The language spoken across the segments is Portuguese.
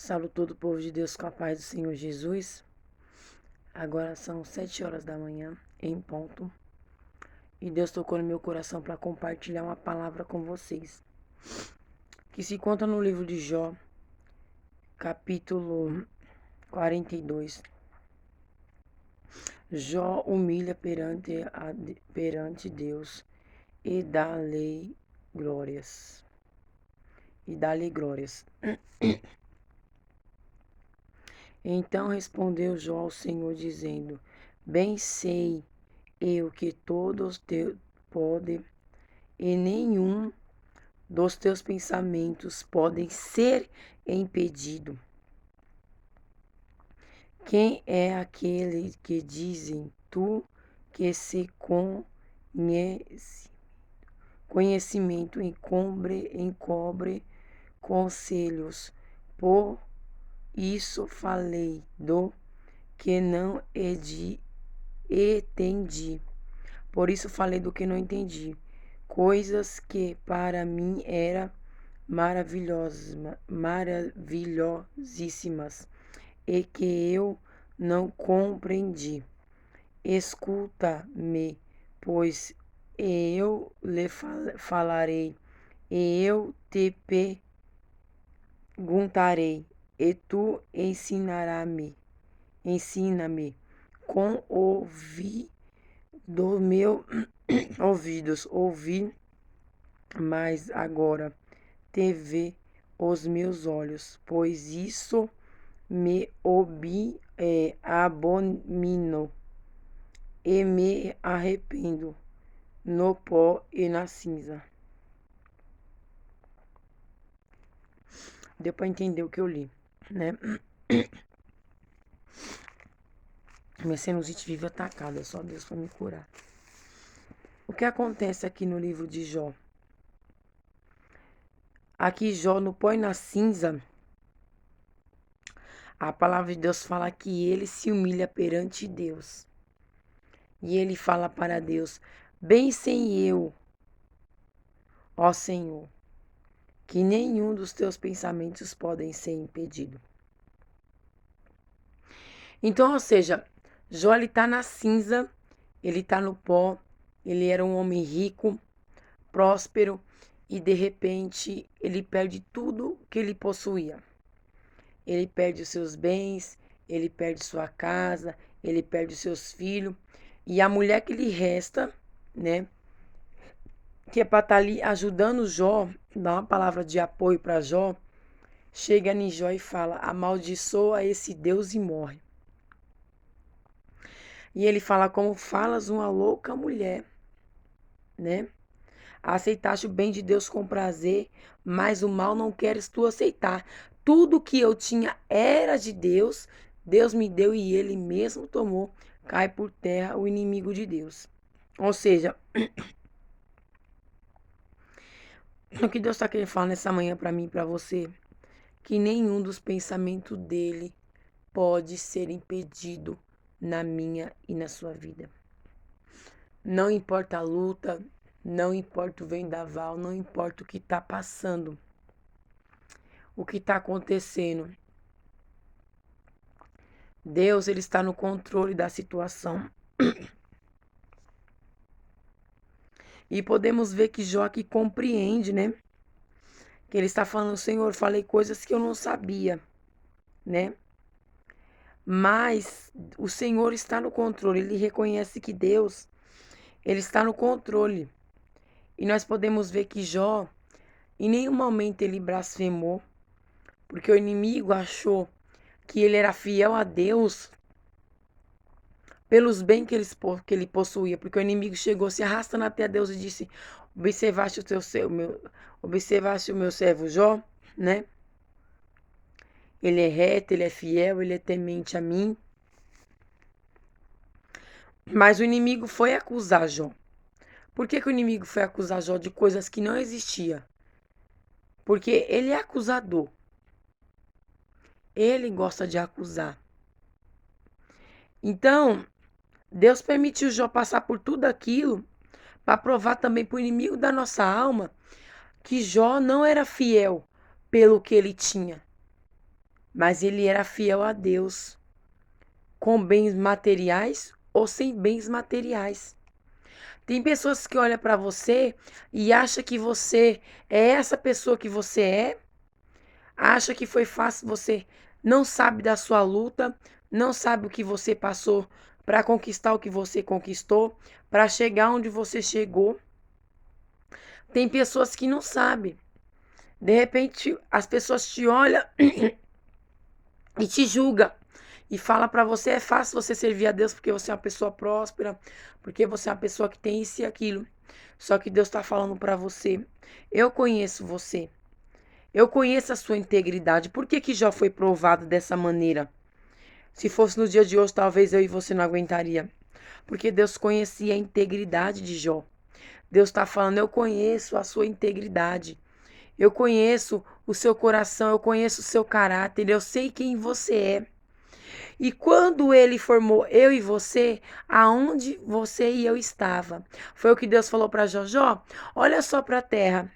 Saúde todo o povo de Deus com a paz do Senhor Jesus. Agora são 7 horas da manhã, em ponto. E Deus tocou no meu coração para compartilhar uma palavra com vocês. Que se conta no livro de Jó, capítulo 42. Jó humilha perante Deus e dá-lhe glórias. Então respondeu Jó ao Senhor, dizendo: Bem sei eu que todos podem, e nenhum dos teus pensamentos podem ser impedido. Quem é aquele que dizem tu que se conhecimento encobre conselhos? Por isso falei do que não entendi. Por isso falei do que não entendi. Coisas que para mim eram maravilhosíssimas e que eu não compreendi. Escuta-me, pois eu lhe falarei, e eu te perguntarei, e tu ensina-me com dos meus ouvidos ouvi, mas agora te vê os meus olhos, pois isso me abomino e me arrependo no pó e na cinza. Deu para entender o que eu li, né? Minha sinusite vive atacada, só Deus para me curar. O que acontece aqui no livro de Jó? Aqui Jó, no pó e na cinza, a palavra de Deus fala que ele se humilha perante Deus. E ele fala para Deus: Bem sei eu, ó Senhor, que nenhum dos teus pensamentos podem ser impedido. Então, ou seja, Jó ele está na cinza, ele está no pó, ele era um homem rico, próspero, e de repente ele perde tudo que ele possuía. Ele perde os seus bens, ele perde sua casa, ele perde os seus filhos. E a mulher que lhe resta, né, que é para estar ali ajudando Jó, dá uma palavra de apoio para Jó, chega em Jó e fala: amaldiçoa esse Deus e morre. E ele fala: como falas uma louca mulher, né? Aceitaste o bem de Deus com prazer, mas o mal não queres tu aceitar. Tudo que eu tinha era de Deus, Deus me deu e ele mesmo tomou. Cai por terra o inimigo de Deus. Ou seja, o que Deus está querendo falar nessa manhã para mim e para você, que nenhum dos pensamentos dele pode ser impedido na minha e na sua vida. Não importa a luta, não importa o vendaval, não importa o que está passando, o que está acontecendo. Deus, ele está no controle da situação. E podemos ver que Jó aqui compreende, né? Que ele está falando: Senhor, falei coisas que eu não sabia, né? Mas o Senhor está no controle. Ele reconhece que Deus, ele está no controle. E nós podemos ver que Jó, em nenhum momento ele blasfemou, porque o inimigo achou que ele era fiel a Deus pelos bens que ele possuía, porque o inimigo chegou se arrastando até Deus e disse: observaste o meu servo Jó, né? Ele é reto, ele é fiel, ele é temente a mim. Mas o inimigo foi acusar Jó. Por que o inimigo foi acusar Jó de coisas que não existiam? Porque ele é acusador. Ele gosta de acusar. Então, Deus permitiu Jó passar por tudo aquilo para provar também para o inimigo da nossa alma que Jó não era fiel pelo que ele tinha, mas ele era fiel a Deus, com bens materiais ou sem bens materiais. Tem pessoas que olham para você e acham que você é essa pessoa que você é, acha que foi fácil, você não sabe da sua luta, não sabe o que você passou para conquistar o que você conquistou, para chegar onde você chegou. Tem pessoas que não sabem. De repente, as pessoas te olham e te julgam e fala para você é fácil você servir a Deus porque você é uma pessoa próspera, porque você é uma pessoa que tem isso e aquilo. Só que Deus está falando para você, eu conheço você. Eu conheço a sua integridade. Por que que Jó foi provado dessa maneira? Se fosse no dia de hoje, talvez eu e você não aguentaria. Porque Deus conhecia a integridade de Jó. Deus está falando, eu conheço a sua integridade. Eu conheço o seu coração, eu conheço o seu caráter, eu sei quem você é. E quando ele formou eu e você, aonde você e eu estava? Foi o que Deus falou para Jó, olha só para a terra.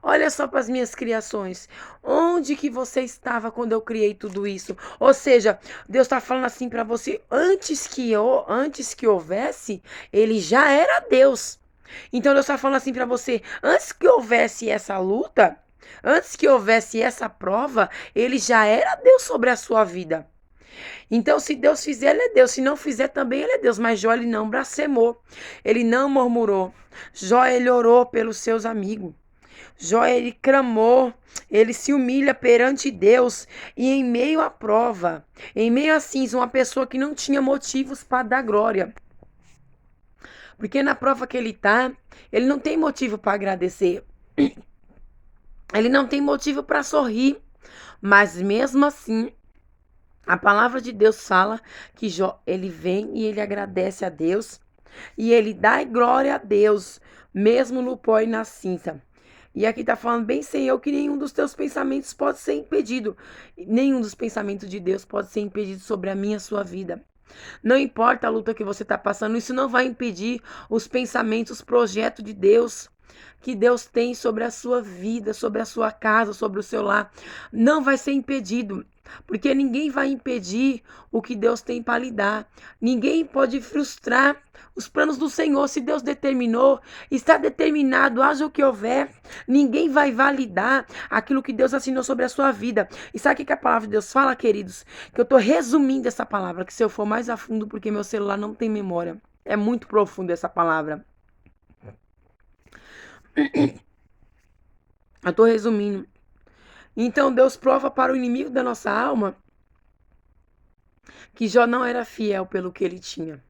Olha só para as minhas criações. Onde que você estava quando eu criei tudo isso? Ou seja, Deus está falando assim para você, antes que houvesse, ele já era Deus. Então Deus está falando assim para você, antes que houvesse essa luta, antes que houvesse essa prova, ele já era Deus sobre a sua vida. Então, se Deus fizer, ele é Deus. Se não fizer, também ele é Deus. Mas Jó, ele não blasfemou. Ele não murmurou. Jó, ele orou pelos seus amigos. Jó, ele clamou. Ele se humilha perante Deus. E em meio à prova, em meio a cinza, uma pessoa que não tinha motivos para dar glória. Porque na prova que ele está, ele não tem motivo para agradecer. Ele não tem motivo para sorrir. Mas mesmo assim, a palavra de Deus fala que Jó, ele vem e ele agradece a Deus e ele dá glória a Deus, mesmo no pó e na cinza. E aqui está falando bem, Senhor, que nenhum dos teus pensamentos pode ser impedido. Nenhum dos pensamentos de Deus pode ser impedido sobre a minha e a sua vida. Não importa a luta que você está passando, isso não vai impedir os pensamentos, os projetos de Deus que Deus tem sobre a sua vida, sobre a sua casa, sobre o seu lar. Não vai ser impedido. Porque ninguém vai impedir o que Deus tem para lhe dar. Ninguém pode frustrar os planos do Senhor. Se Deus determinou, está determinado, haja o que houver. Ninguém vai validar aquilo que Deus assinou sobre a sua vida. E sabe o que a palavra de Deus fala, queridos? Que eu estou resumindo essa palavra, que se eu for mais a fundo, porque meu celular não tem memória. É muito profundo essa palavra. Eu estou resumindo. Então Deus prova para o inimigo da nossa alma que Jó não era fiel pelo que ele tinha.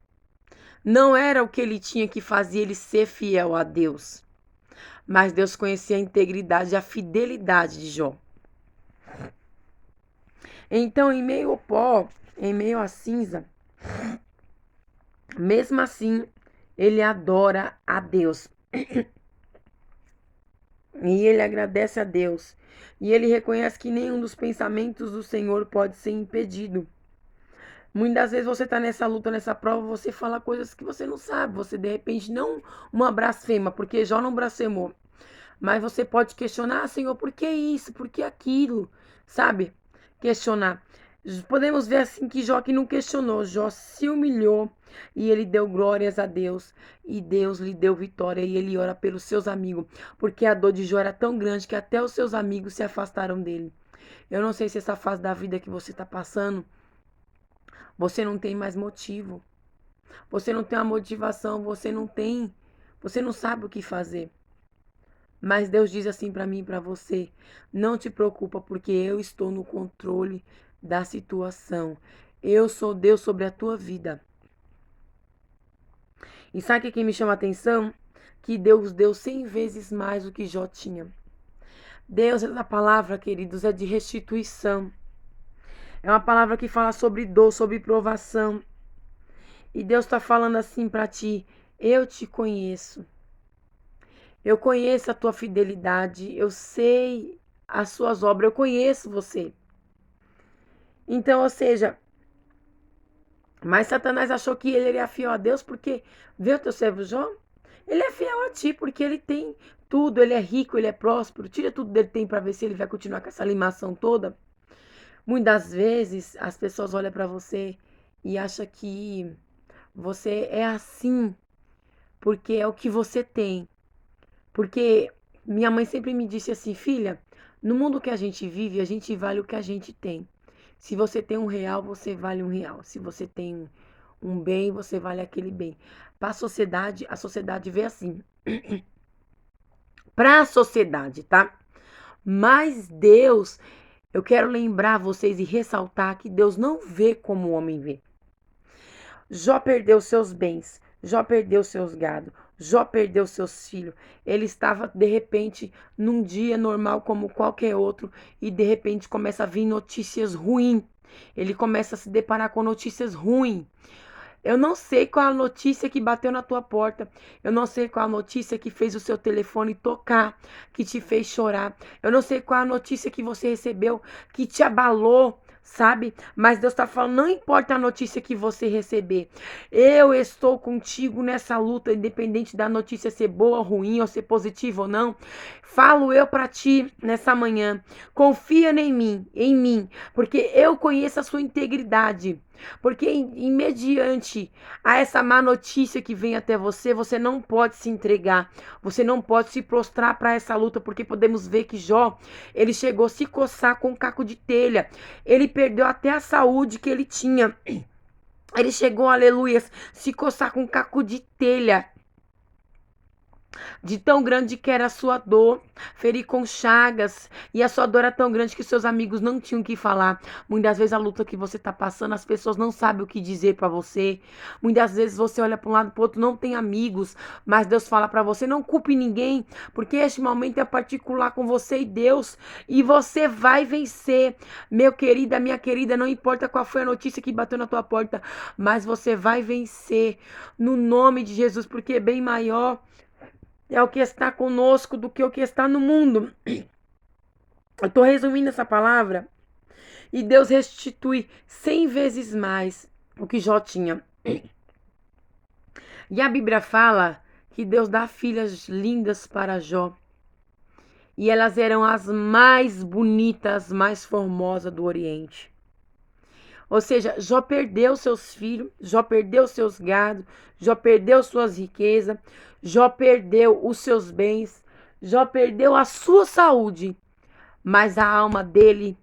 Não era o que ele tinha que fazia ele ser fiel a Deus. Mas Deus conhecia a integridade e a fidelidade de Jó. Então, em meio ao pó, em meio à cinza, mesmo assim, ele adora a Deus. E ele agradece a Deus. E ele reconhece que nenhum dos pensamentos do Senhor pode ser impedido. Muitas vezes você está nessa luta, nessa prova, você fala coisas que você não sabe. Você, de repente, não uma blasfema, porque Jó não blasfemou. Mas você pode questionar, Senhor, por que isso? Por que aquilo? Sabe? Questionar. Podemos ver assim que Jó que não questionou. Jó se humilhou e ele deu glórias a Deus. E Deus lhe deu vitória e ele ora pelos seus amigos. Porque a dor de Jó era tão grande que até os seus amigos se afastaram dele. Eu não sei se essa fase da vida que você está passando, você não tem mais motivo. Você não tem uma motivação, você não sabe o que fazer. Mas Deus diz assim para mim e para você, não te preocupa porque eu estou no controle da situação. Eu sou Deus sobre a tua vida. E sabe o que me chama a atenção? Que Deus deu 100 vezes mais do que Jó tinha. Deus, essa palavra, queridos, é de restituição. É uma palavra que fala sobre dor, sobre provação. E Deus está falando assim para ti, eu te conheço. Eu conheço a tua fidelidade, eu sei as suas obras, eu conheço você. Então, ou seja, mas Satanás achou que ele era fiel a Deus porque vê o teu servo Jó? Ele é fiel a ti porque ele tem tudo, ele é rico, ele é próspero. Tira tudo dele tem para ver se ele vai continuar com essa limação toda. Muitas vezes as pessoas olham para você e acham que você é assim porque é o que você tem. Porque minha mãe sempre me disse assim, filha, no mundo que a gente vive, a gente vale o que a gente tem. Se você tem R$ 1, você vale R$ 1. Se você tem um bem, você vale aquele bem. Para a sociedade vê assim. Para a sociedade, tá? Mas Deus, eu quero lembrar vocês e ressaltar que Deus não vê como o homem vê. Jó perdeu seus bens, Jó perdeu seus gado, Jó perdeu seus filhos. Ele estava, de repente, num dia normal como qualquer outro, e de repente começa a vir notícias ruins. Ele começa a se deparar com notícias ruins. Eu não sei qual a notícia que bateu na tua porta. Eu não sei qual a notícia que fez o seu telefone tocar, que te fez chorar. Eu não sei qual a notícia que você recebeu que te abalou, sabe? Mas Deus está falando, não importa a notícia que você receber. Eu estou contigo nessa luta, independente da notícia ser boa, ruim, ou ser positiva ou não. Falo eu para ti nessa manhã. Confia em mim, porque eu conheço a sua integridade. Porque mediante a essa má notícia que vem até você, você não pode se entregar, você não pode se prostrar para essa luta, porque podemos ver que Jó, ele chegou a se coçar com um caco de telha, ele perdeu até a saúde que ele tinha, ele chegou, aleluia, se coçar com um caco de telha. De tão grande que era a sua dor, ferir com chagas, e a sua dor era tão grande que seus amigos não tinham o que falar. Muitas vezes a luta que você está passando, as pessoas não sabem o que dizer para você. Muitas vezes você olha para um lado e para o outro, não tem amigos, mas Deus fala para você, não culpe ninguém, porque este momento é particular com você e Deus, e você vai vencer. Meu querido, minha querida, não importa qual foi a notícia que bateu na tua porta, mas você vai vencer no nome de Jesus, porque é bem maior é o que está conosco do que o que está no mundo. Eu estou resumindo essa palavra. E Deus restitui 100 vezes mais o que Jó tinha. E a Bíblia fala que Deus dá filhas lindas para Jó. E elas eram as mais bonitas, mais formosas do Oriente. Ou seja, Jó perdeu seus filhos, Jó perdeu seus gados, Jó perdeu suas riquezas, Jó perdeu os seus bens, Jó perdeu a sua saúde. Mas a alma dele,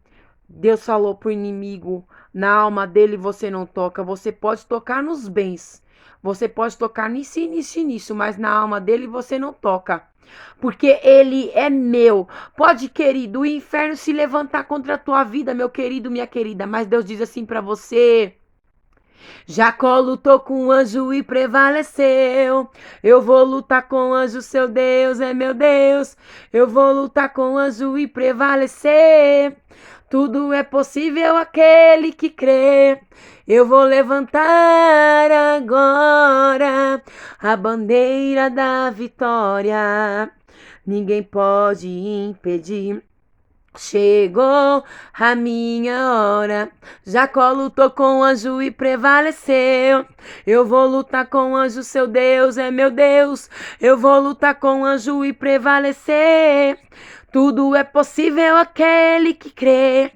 Deus falou pro inimigo, na alma dele você não toca, você pode tocar nos bens, você pode tocar nisso, mas na alma dele você não toca. Porque ele é meu. Pode, querido, o inferno se levantar contra a tua vida, meu querido, minha querida. Mas Deus diz assim para você: Jacó lutou com o anjo e prevaleceu. Eu vou lutar com o anjo, seu Deus é meu Deus. Eu vou lutar com o anjo e prevalecer. Tudo é possível aquele que crê. Eu vou levantar agora a bandeira da vitória. Ninguém pode impedir. Chegou a minha hora. Jacó lutou com o anjo e prevaleceu. Eu vou lutar com o anjo, seu Deus é meu Deus. Eu vou lutar com o anjo e prevalecer. Tudo é possível aquele que crê.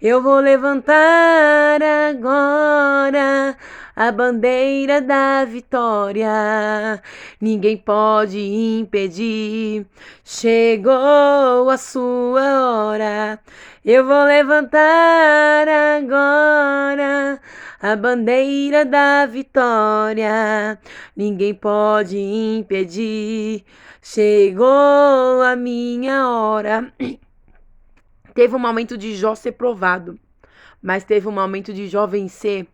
Eu vou levantar agora a bandeira da vitória. Ninguém pode impedir. Chegou a sua hora. Eu vou levantar agora a bandeira da vitória. Ninguém pode impedir. Chegou a minha hora. Teve um momento de Jó ser provado, mas teve um momento de Jó vencer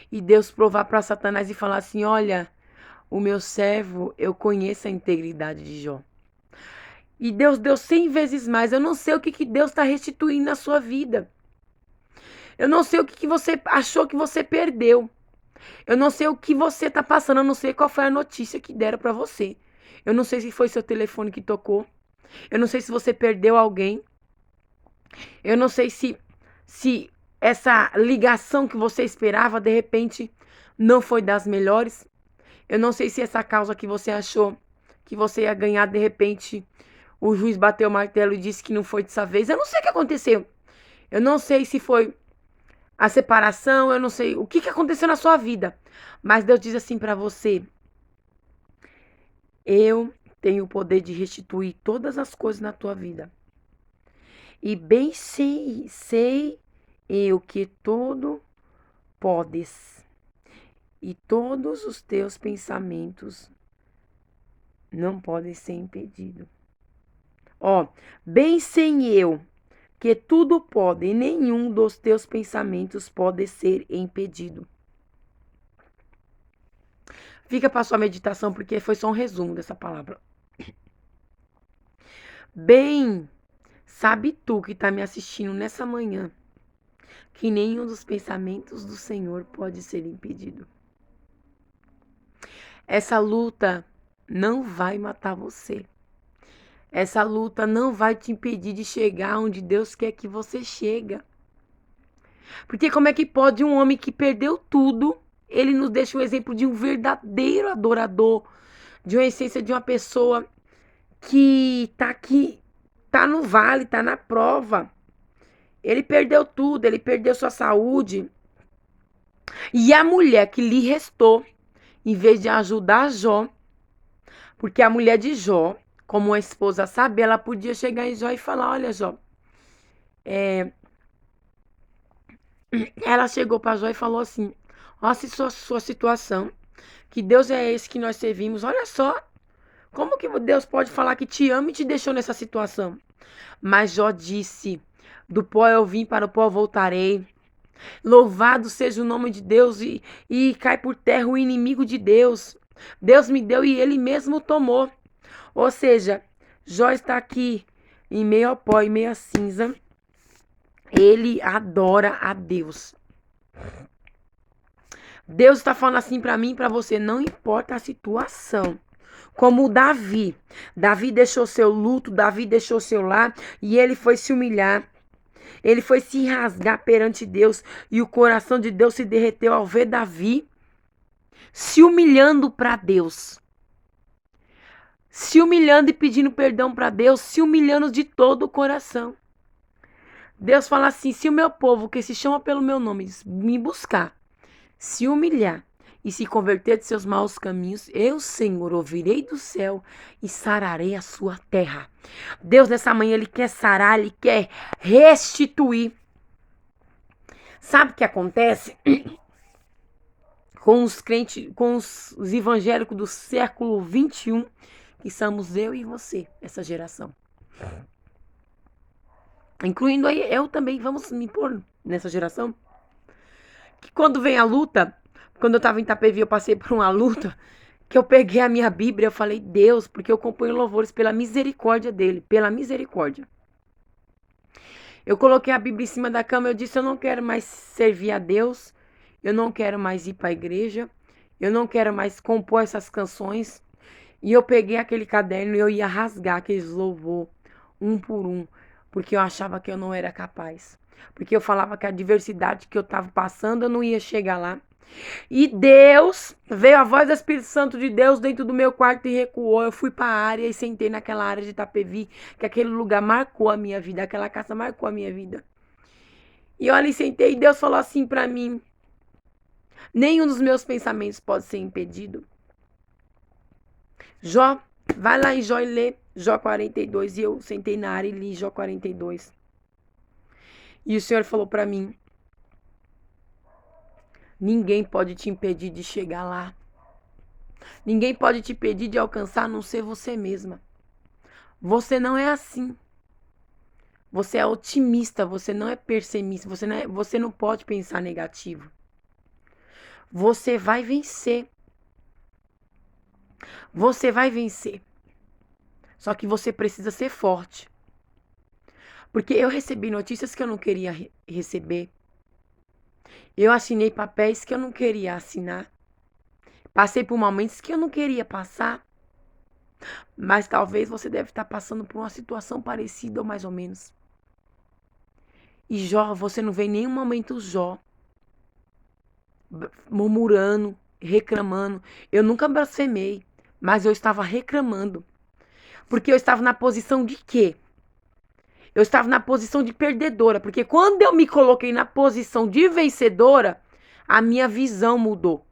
e Deus provar para Satanás e falar assim: olha, o meu servo, eu conheço a integridade de Jó. E Deus deu 100 vezes mais. Eu não sei o que Deus está restituindo na sua vida. Eu não sei o que você achou que você perdeu. Eu não sei o que você está passando. Eu não sei qual foi a notícia que deram para você. Eu não sei se foi seu telefone que tocou. Eu não sei se você perdeu alguém. Eu não sei se essa ligação que você esperava, de repente, não foi das melhores. Eu não sei se essa causa que você achou que você ia ganhar, de repente, o juiz bateu o martelo e disse que não foi dessa vez. Eu não sei o que aconteceu. Eu não sei se foi a separação, eu não sei o que aconteceu na sua vida. Mas Deus diz assim para você: eu tenho o poder de restituir todas as coisas na tua vida. E bem sei eu que tudo podes. E todos os teus pensamentos não podem ser impedidos. Ó, bem sei eu que tudo pode e nenhum dos teus pensamentos pode ser impedido. Fica para sua meditação, porque foi só um resumo dessa palavra. Bem, sabe tu que está me assistindo nessa manhã, que nenhum dos pensamentos do Senhor pode ser impedido. Essa luta não vai matar você. Essa luta não vai te impedir de chegar onde Deus quer que você chegue. Porque como é que pode um homem que perdeu tudo, ele nos deixa um exemplo de um verdadeiro adorador, de uma essência de uma pessoa que tá aqui, tá no vale, tá na prova. Ele perdeu tudo, ele perdeu sua saúde. E a mulher que lhe restou, em vez de ajudar Jó, porque a mulher de Jó, como a esposa sabe, ela podia chegar em Jó e falar: olha, Jó, ela chegou para Jó e falou assim: olha sua situação, que Deus é esse que nós servimos, olha só, como que Deus pode falar que te ama e te deixou nessa situação? Mas Jó disse: do pó eu vim, para o pó voltarei. Louvado seja o nome de Deus e cai por terra o inimigo de Deus. Deus me deu e ele mesmo tomou. Ou seja, Jó está aqui em meio ao pó, em meio à cinza. Ele adora a Deus. Deus está falando assim para mim e para você, não importa a situação. Como o Davi. Davi deixou seu luto, Davi deixou seu lar e ele foi se humilhar. Ele foi se rasgar perante Deus e o coração de Deus se derreteu ao ver Davi se humilhando para Deus. Se humilhando e pedindo perdão para Deus, se humilhando de todo o coração. Deus fala assim: se o meu povo que se chama pelo meu nome me buscar, se humilhar e se converter de seus maus caminhos, eu, Senhor, ouvirei do céu e sararei a sua terra. Deus, nessa manhã, Ele quer sarar, Ele quer restituir. Sabe o que acontece com os crentes, com os evangélicos do século 21, que somos eu e você, essa geração? Incluindo aí eu também, vamos me pôr nessa geração. Que quando vem a luta, quando eu estava em Itapevi, eu passei por uma luta, que eu peguei a minha Bíblia, eu falei: Deus, porque eu componho louvores pela misericórdia dele, pela misericórdia. Eu coloquei a Bíblia em cima da cama, eu disse: eu não quero mais servir a Deus, eu não quero mais ir para a igreja, eu não quero mais compor essas canções. E eu peguei aquele caderno e eu ia rasgar aqueles louvor, um por um, porque eu achava que eu não era capaz. Porque eu falava que a diversidade que eu estava passando, eu não ia chegar lá. E Deus, veio a voz do Espírito Santo de Deus dentro do meu quarto e recuou. Eu fui para a área e sentei naquela área de Itapevi, que aquele lugar marcou a minha vida, aquela casa marcou a minha vida. E eu ali sentei e Deus falou assim para mim: nenhum dos meus pensamentos pode ser impedido. Jó, vai lá em Jó e lê Jó 42. E eu sentei na área e li Jó 42. E o Senhor falou para mim: ninguém pode te impedir de chegar lá. Ninguém pode te impedir de alcançar, a não ser você mesma. Você não é assim. Você é otimista, você não é pessimista, você não pode pensar negativo. Você vai vencer. Você vai vencer. Só que você precisa ser forte. Porque eu recebi notícias que eu não queria receber. Eu assinei papéis que eu não queria assinar. Passei por momentos que eu não queria passar. Mas talvez você deve estar passando por uma situação parecida ou mais ou menos. E Jó, você não vê em nenhum momento Jó murmurando, reclamando. Eu nunca blasfemei, mas eu estava reclamando. Porque eu estava na posição de quê? Eu estava na posição de perdedora, porque quando eu me coloquei na posição de vencedora, a minha visão mudou.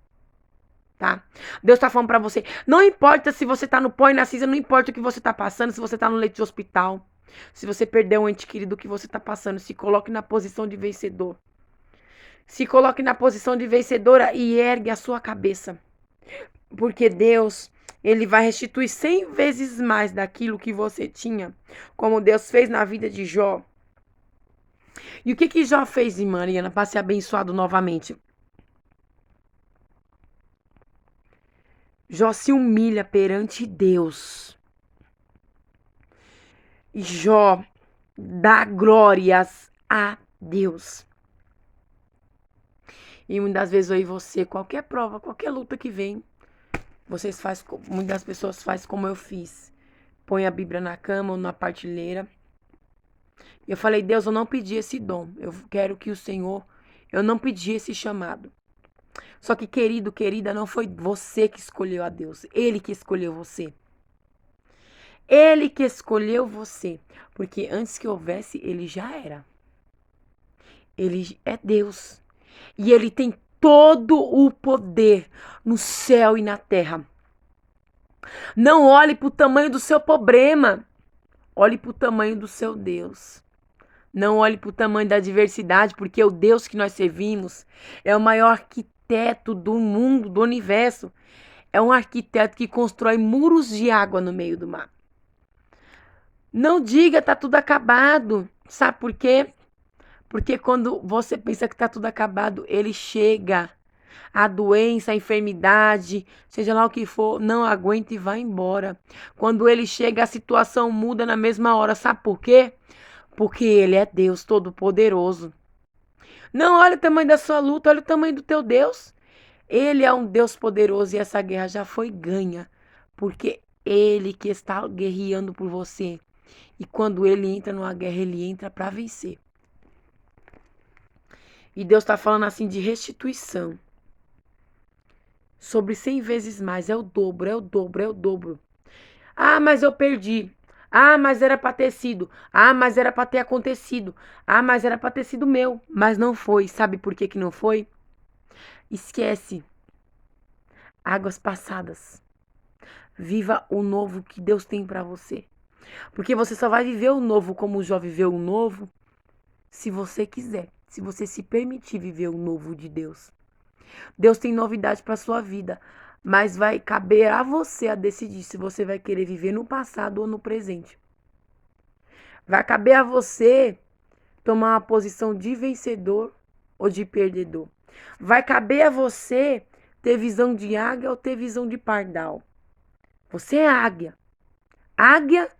Tá? Deus tá falando pra você, não importa se você tá no pó e na cinza, não importa o que você tá passando, se você tá no leito de hospital, se você perdeu um ente querido, o que você tá passando, se coloque na posição de vencedor. Se coloque na posição de vencedora e ergue a sua cabeça. Porque Deus, ele vai restituir 100 vezes mais daquilo que você tinha, como Deus fez na vida de Jó. E o que Jó fez, irmã Mariana, para ser abençoado novamente? Jó se humilha perante Deus. Jó dá glórias a Deus. E muitas vezes eu e você, qualquer prova, qualquer luta que vem, muitas pessoas fazem como eu fiz. Põe a Bíblia na cama ou na partilheira. Eu falei, Deus, eu não pedi esse dom. Eu quero que o Senhor, eu não pedi esse chamado. Só que, querido, querida, não foi você que escolheu a Deus. Ele que escolheu você. Ele que escolheu você. Porque antes que houvesse, ele já era. Ele é Deus. E ele tem todo o poder no céu e na terra. Não olhe para o tamanho do seu problema. Olhe para o tamanho do seu Deus. Não olhe para o tamanho da adversidade, porque o Deus que nós servimos é o maior arquiteto do mundo, do universo. É um arquiteto que constrói muros de água no meio do mar. Não diga tá tudo acabado. Sabe por quê? Porque quando você pensa que tá tudo acabado, ele chega. A doença, a enfermidade, seja lá o que for, não aguenta e vai embora. Quando ele chega, a situação muda na mesma hora. Sabe por quê? Porque ele é Deus Todo-Poderoso. Não olha o tamanho da sua luta, olha o tamanho do teu Deus. Ele é um Deus poderoso e essa guerra já foi ganha. Porque ele que está guerreando por você. E quando ele entra numa guerra, ele entra para vencer. E Deus está falando assim de restituição. Sobre 100 vezes mais. É o dobro, é o dobro, é o dobro. Ah, mas eu perdi. Ah, mas era para ter sido. Ah, mas era para ter acontecido. Ah, mas era para ter sido meu. Mas não foi. Sabe por que não foi? Esquece. Águas passadas. Viva o novo que Deus tem para você. Porque você só vai viver o novo como o Jó viveu o novo se você quiser. Se você se permitir viver o novo de Deus. Deus tem novidade para sua vida. Mas vai caber a você a decidir se você vai querer viver no passado ou no presente. Vai caber a você tomar uma posição de vencedor ou de perdedor. Vai caber a você ter visão de águia ou ter visão de pardal. Você é águia. Águia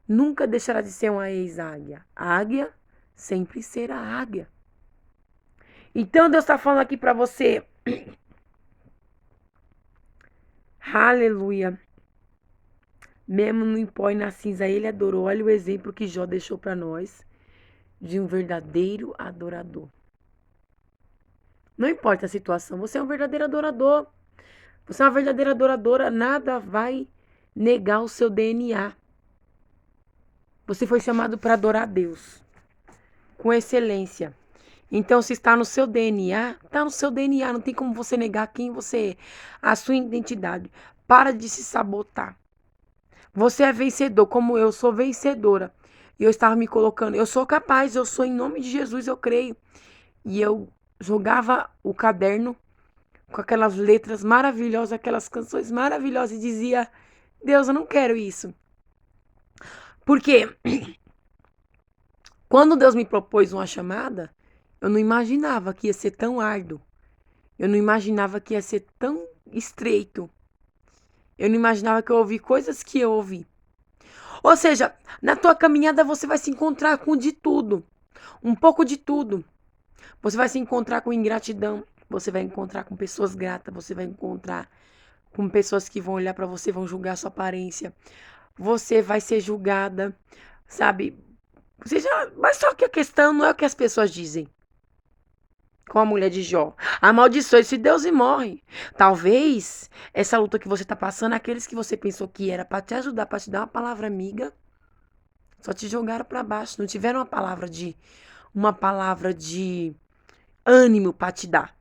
nunca deixará de ser uma ex-águia. Águia sempre será águia. Então Deus está falando aqui para você. Aleluia. Mesmo no pó e na cinza, ele adorou. Olha o exemplo que Jó deixou para nós de um verdadeiro adorador. Não importa a situação, você é um verdadeiro adorador. Você é uma verdadeira adoradora, nada vai negar o seu DNA. Você foi chamado para adorar a Deus com excelência. Então, se está no seu DNA, está no seu DNA. Não tem como você negar quem você é, a sua identidade. Para de se sabotar. Você é vencedor, como eu sou vencedora. E eu estava me colocando, eu sou capaz, eu sou em nome de Jesus, eu creio. E eu jogava o caderno com aquelas letras maravilhosas, aquelas canções maravilhosas e dizia, Deus, eu não quero isso. Porque quando Deus me propôs uma chamada, eu não imaginava que ia ser tão árduo. Eu não imaginava que ia ser tão estreito. Eu não imaginava que eu ouvi coisas que eu ouvi. Ou seja, na tua caminhada você vai se encontrar com de tudo. Um pouco de tudo. Você vai se encontrar com ingratidão. Você vai encontrar com pessoas gratas. Você vai encontrar com pessoas que vão olhar para você, vão julgar a sua aparência. Você vai ser julgada, sabe? Mas só que a questão não é o que as pessoas dizem. Com a mulher de Jó. Amaldiçoe-se Deus e morre. Talvez essa luta que você está passando, aqueles que você pensou que era para te ajudar, para te dar uma palavra amiga, Só te jogaram para baixo. Não tiveram uma palavra de ânimo para te dar.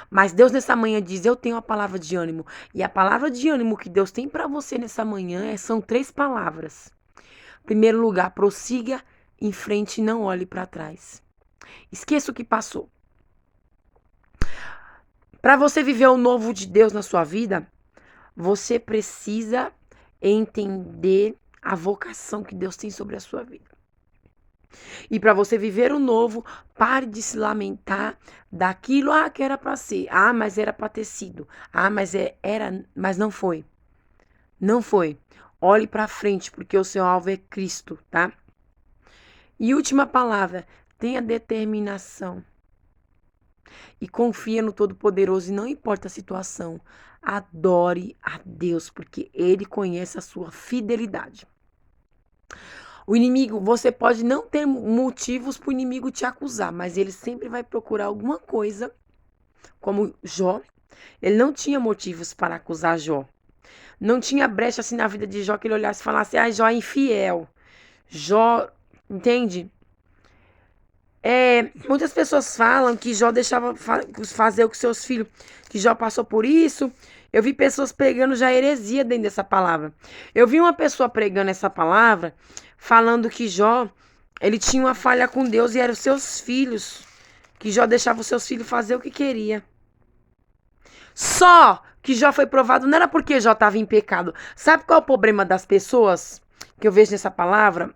Mas Deus nessa manhã diz: eu tenho a palavra de ânimo. E a palavra de ânimo que Deus tem para você nessa manhã são 3 palavras. Em primeiro lugar, prossiga em frente e não olhe para trás. Esqueça o que passou. Para você viver o novo de Deus na sua vida, você precisa entender a vocação que Deus tem sobre a sua vida. E para você viver o novo, pare de se lamentar daquilo que era para ser. Mas era para ter sido. Mas não foi. Não foi. Olhe para frente, porque o seu alvo é Cristo, tá? E última palavra, tenha determinação. E confia no Todo-Poderoso e não importa a situação. Adore a Deus, porque Ele conhece a sua fidelidade. O inimigo, você pode não ter motivos para o inimigo te acusar, mas ele sempre vai procurar alguma coisa, como Jó. Ele não tinha motivos para acusar Jó. Não tinha brecha assim na vida de Jó que ele olhasse e falasse: Jó é infiel. Jó, entende? Muitas pessoas falam que Jó deixava fazer o que seus filhos, que Jó passou por isso. Eu vi pessoas pregando já heresia dentro dessa palavra. Eu vi uma pessoa pregando essa palavra, falando que Jó, ele tinha uma falha com Deus e eram os seus filhos. Que Jó deixava os seus filhos fazer o que queria. Só que Jó foi provado, não era porque Jó estava em pecado. Sabe qual é o problema das pessoas que eu vejo nessa palavra?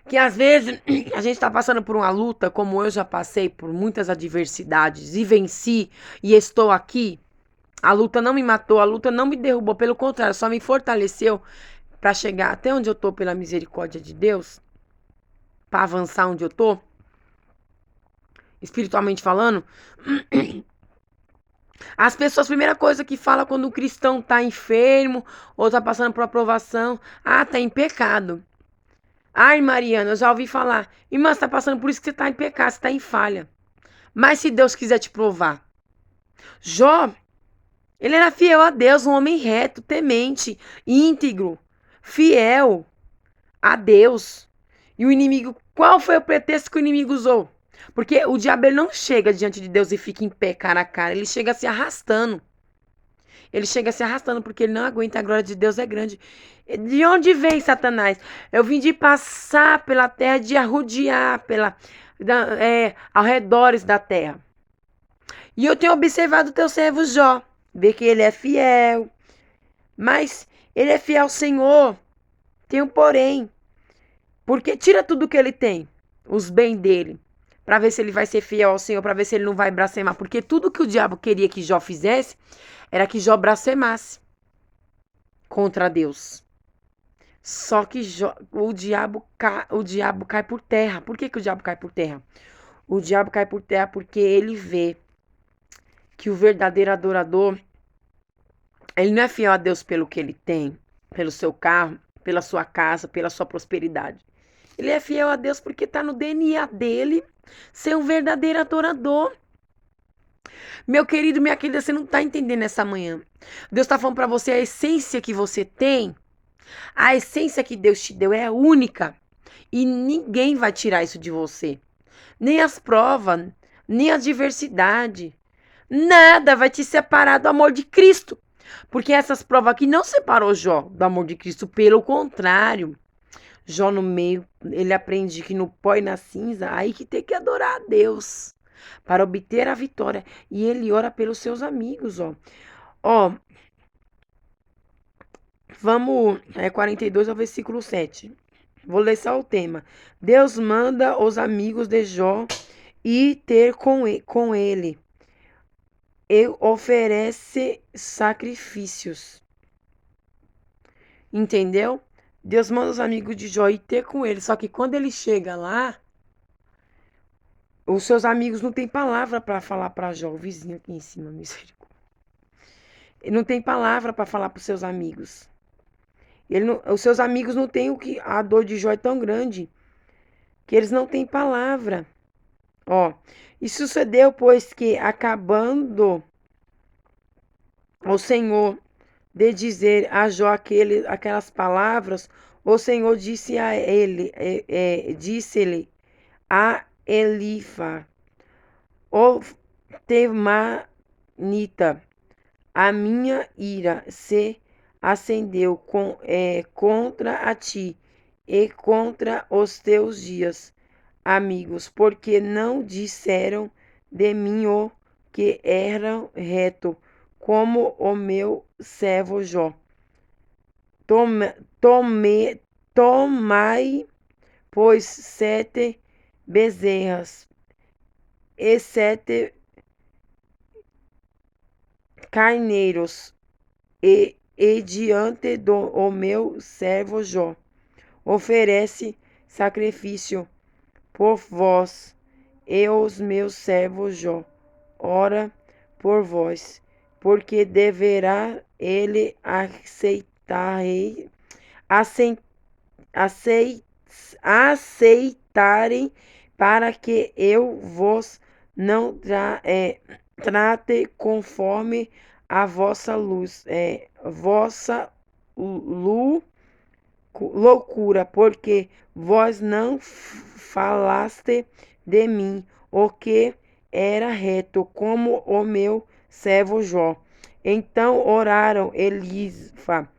Que às vezes a gente está passando por uma luta, como eu já passei por muitas adversidades e venci e estou aqui. A luta não me matou, a luta não me derrubou, pelo contrário, só me fortaleceu para chegar até onde eu tô pela misericórdia de Deus, para avançar onde eu tô, espiritualmente falando. As pessoas, a primeira coisa que fala quando o cristão tá enfermo ou tá passando por aprovação, tá em pecado. Ai, Mariana, eu já ouvi falar, irmã, você tá passando por isso que você tá em pecado, você tá em falha. Mas se Deus quiser te provar. Jó, ele era fiel a Deus, um homem reto, temente, íntegro, fiel a Deus. E o inimigo, qual foi o pretexto que o inimigo usou? Porque o diabo ele não chega diante de Deus e fica em pé, cara a cara. Ele chega se arrastando. Ele chega se arrastando porque ele não aguenta. A glória de Deus é grande. De onde vem Satanás? Eu vim de passar pela terra, de arrodear ao redores da terra. E eu tenho observado o teu servo Jó. Vê que ele é fiel. Mas ele é fiel ao Senhor. Tem um porém. Porque tira tudo que ele tem. Os bens dele. Para ver se ele vai ser fiel ao Senhor. Para ver se ele não vai blasfemar. Porque tudo que o diabo queria que Jó fizesse. Era que Jó blasfemasse. Contra Deus. Só que o diabo cai por terra. Por que o diabo cai por terra? O diabo cai por terra porque ele vê que o verdadeiro adorador, ele não é fiel a Deus pelo que ele tem, pelo seu carro, pela sua casa, pela sua prosperidade. Ele é fiel a Deus porque está no DNA dele ser um verdadeiro adorador. Meu querido, minha querida, você não está entendendo essa manhã. Deus está falando para você a essência que você tem. A essência que Deus te deu é única. E ninguém vai tirar isso de você. Nem as provas, nem a adversidade. Nada vai te separar do amor de Cristo. Porque essas provas aqui não separou Jó do amor de Cristo. Pelo contrário. Jó no meio, ele aprende que no pó e na cinza, aí que tem que adorar a Deus. Para obter a vitória. E ele ora pelos seus amigos, Vamos, 42 ao versículo 7. Vou ler só o tema. Deus manda os amigos de Jó ir ter com ele. E oferece sacrifícios. Entendeu? Deus manda os amigos de Jó ir ter com ele. Só que quando ele chega lá, os seus amigos não têm palavra para falar para Jó. O vizinho aqui em cima, misericórdia. Ele não tem palavra para falar para os seus amigos. Os seus amigos não têm a dor de Jó é tão grande que eles não têm palavra. E sucedeu, pois que acabando o Senhor de dizer a Jó aquelas palavras, O Senhor disse a ele, disse-lhe a Elifa, o temanita, a minha ira se acendeu contra a ti e contra os teus dias, amigos, porque não disseram de mim o que era reto, como o meu servo Jó. Tomai, pois, 7 bezerras e 7 carneiros, e diante do o meu servo Jó, oferece sacrifício por vós, e os meus servos Jó, ora por vós, porque deverá ele aceitarem, para que eu vos não trate conforme a vossa loucura, porque vós não falaste de mim o que era reto, como o meu servo Jó. Então oraram Elisfa,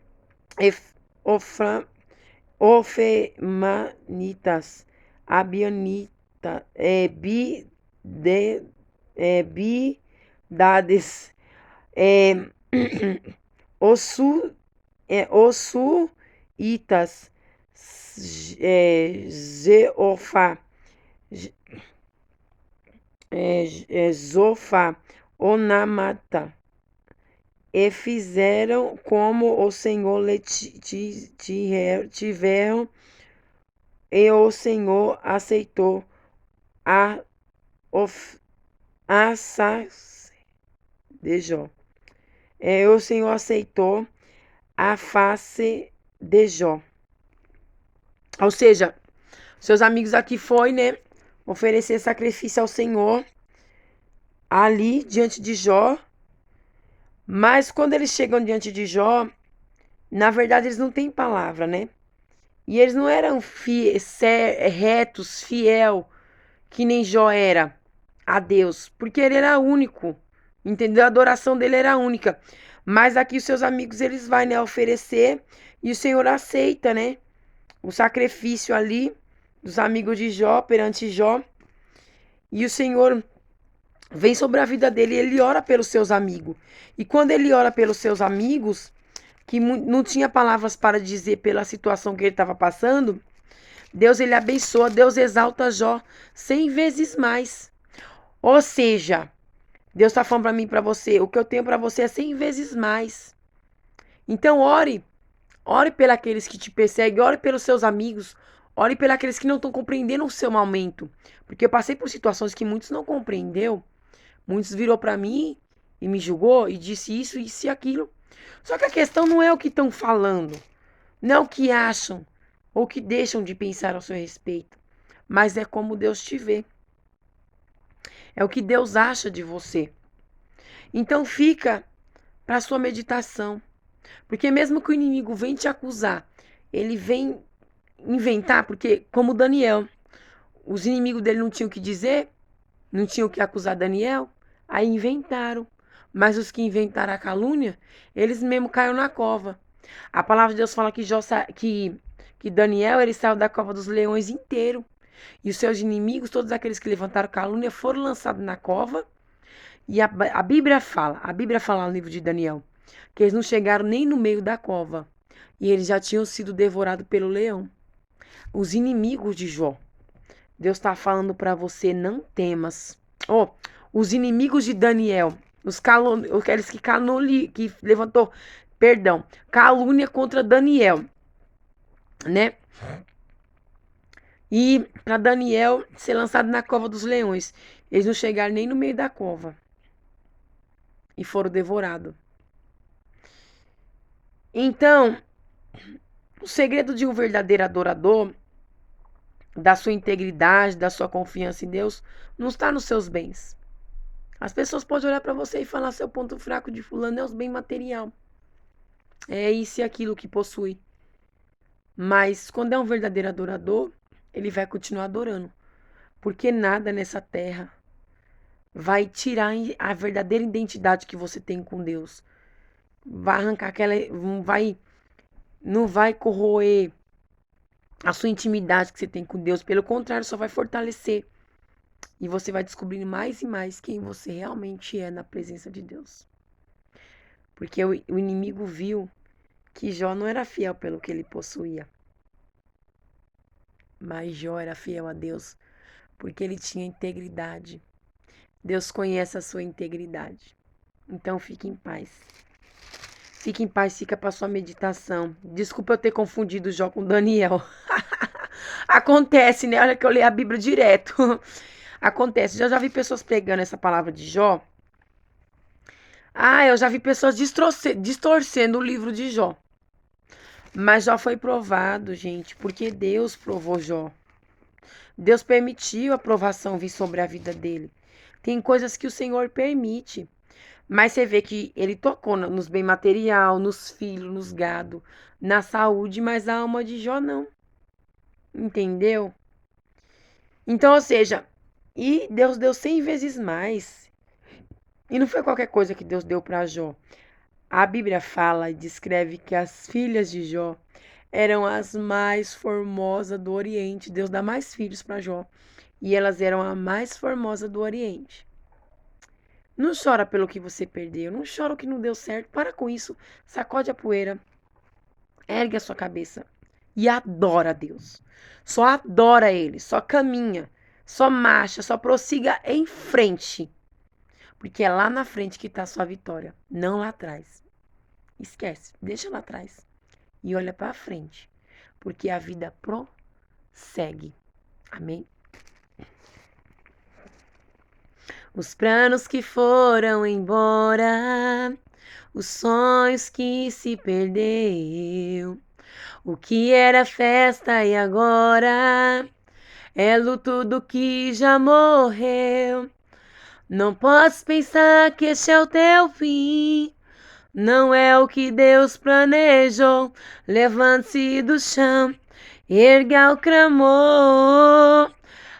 Ofemanitas, Abianita, Bidades, Osuitas, Zeofá, Zofa, Onamata, e fizeram como o Senhor lhe tiveram, e o Senhor aceitou a de Jó. O Senhor aceitou a face de Jó. Ou seja, seus amigos aqui foi, né, oferecer sacrifício ao Senhor ali diante de Jó. Mas quando eles chegam diante de Jó, na verdade eles não têm palavra, né? E eles não eram retos, fiel, que nem Jó era a Deus, porque ele era único, entendeu? A adoração dele era única. Mas aqui os seus amigos, eles vão, né, oferecer, e o Senhor aceita, né, o sacrifício ali dos amigos de Jó perante Jó. E o Senhor vem sobre a vida dele e ele ora pelos seus amigos. E quando ele ora pelos seus amigos, que não tinha palavras para dizer pela situação que ele estava passando, Deus, ele abençoa, Deus exalta Jó 100 vezes mais. Ou seja, Deus está falando para mim e para você, o que eu tenho para você é 100 vezes mais. Então ore pelos aqueles que te perseguem, ore pelos seus amigos, ore pelos aqueles que não estão compreendendo o seu momento. Porque eu passei por situações que muitos não compreendeu. Muitos virou para mim e me julgou e disse isso e aquilo. Só que a questão não é o que estão falando, não é o que acham ou que deixam de pensar ao seu respeito, mas é como Deus te vê. É o que Deus acha de você. Então fica para sua meditação. Porque mesmo que o inimigo venha te acusar, ele vem inventar, porque como Daniel, os inimigos dele não tinham o que dizer, não tinham o que acusar Daniel, aí inventaram. Mas os que inventaram a calúnia, eles mesmo caíram na cova. A palavra de Deus fala que Daniel, ele saiu da cova dos leões inteiro. E os seus inimigos, todos aqueles que levantaram calúnia, foram lançados na cova. E a Bíblia fala no livro de Daniel, que eles não chegaram nem no meio da cova. E eles já tinham sido devorados pelo leão. Os inimigos de Jó. Deus está falando para você, não temas. Os inimigos de Daniel, aqueles que levantou, calúnia contra Daniel, né? E para Daniel ser lançado na cova dos leões, eles não chegaram nem no meio da cova e foram devorados. Então, o segredo de um verdadeiro adorador, da sua integridade, da sua confiança em Deus, não está nos seus bens. As pessoas podem olhar para você e falar: seu ponto fraco de fulano é os bens material. É isso e aquilo que possui. Mas quando é um verdadeiro adorador, ele vai continuar adorando. Porque nada nessa terra vai tirar a verdadeira identidade que você tem com Deus. Vai arrancar aquela. Não vai corroer a sua intimidade que você tem com Deus. Pelo contrário, só vai fortalecer. E você vai descobrir mais e mais quem você realmente é na presença de Deus. Porque o inimigo viu que Jó não era fiel pelo que ele possuía. Mas Jó era fiel a Deus porque ele tinha integridade. Deus conhece a sua integridade. Então fique em paz. Fique em paz, fica para sua meditação. Desculpa eu ter confundido Jó com Daniel. Acontece, né? Olha que eu leio a Bíblia direto. Acontece. Eu já vi pessoas pegando essa palavra de Jó. Eu já vi pessoas distorcendo o livro de Jó. Mas Jó foi provado, gente, porque Deus provou Jó. Deus permitiu a provação vir sobre a vida dele. Tem coisas que o Senhor permite. Mas você vê que ele tocou nos bens material, nos filhos, nos gado, na saúde, mas a alma de Jó não. Entendeu? Então, ou seja, e Deus deu 100 vezes mais. E não foi qualquer coisa que Deus deu para Jó. A Bíblia fala e descreve que as filhas de Jó eram as mais formosas do Oriente. Deus dá mais filhos para Jó. E elas eram a mais formosa do Oriente. Não chora pelo que você perdeu. Não chora o que não deu certo. Para com isso. Sacode a poeira. Ergue a sua cabeça. E adora a Deus. Só adora Ele. Só caminha. Só marcha. Só prossiga em frente. Porque é lá na frente que está a sua vitória. Não lá atrás. Esquece. Deixa lá atrás. E olha para frente. Porque a vida prossegue. Amém? Os planos que foram embora, os sonhos que se perdeu, o que era festa e agora é luto do que já morreu. Não posso pensar que este é o teu fim, não é o que Deus planejou. Levante-se do chão, erga o clamor.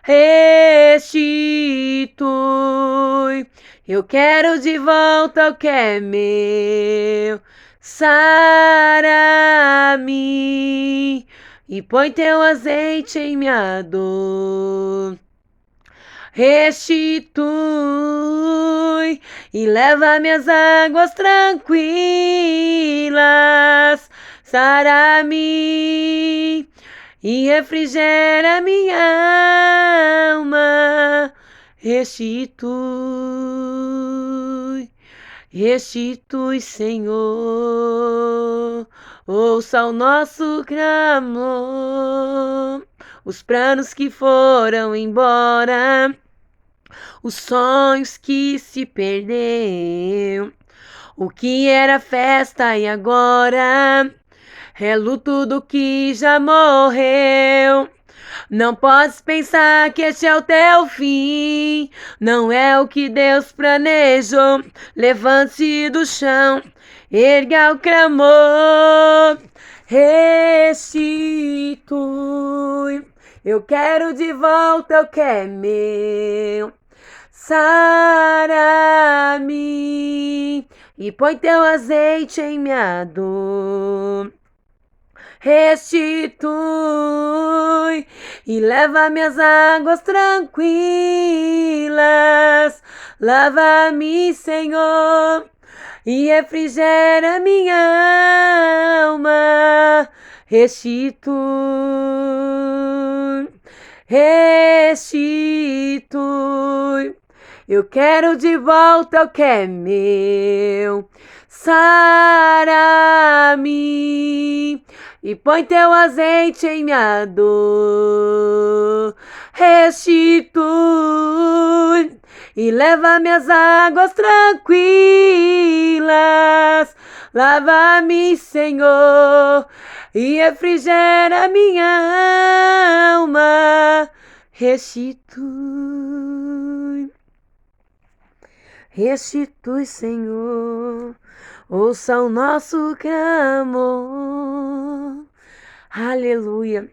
Restitui, eu quero de volta o que é meu. Sara-me e põe teu azeite em minha dor. Restitui e leva minhas águas tranquilas. Sara-me e refrigera minha alma. Restitui, restitui, Senhor. Ouça o nosso clamor. Os planos que foram embora, os sonhos que se perdeu, o que era festa e agora é luto do que já morreu. Não podes pensar que este é o teu fim, não é o que Deus planejou. Levante-se do chão, erga o clamor. Restitui, eu quero de volta o que é meu. Sara-me e põe teu azeite em minha dor. Restitui e leva minhas águas tranquilas. Lava-me, Senhor, e refrigera minha alma. Restitui, restitui. Eu quero de volta o que é meu. Sara-me e põe teu azeite em minha dor. Restitui e leva minhas águas tranquilas. Lava-me, Senhor, e refrigera minha alma. Restitui, restitui, Senhor, ouça o nosso clamor. Aleluia!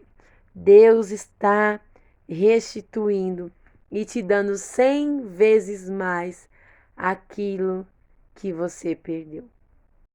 Deus está restituindo e te dando 100 vezes mais aquilo que você perdeu.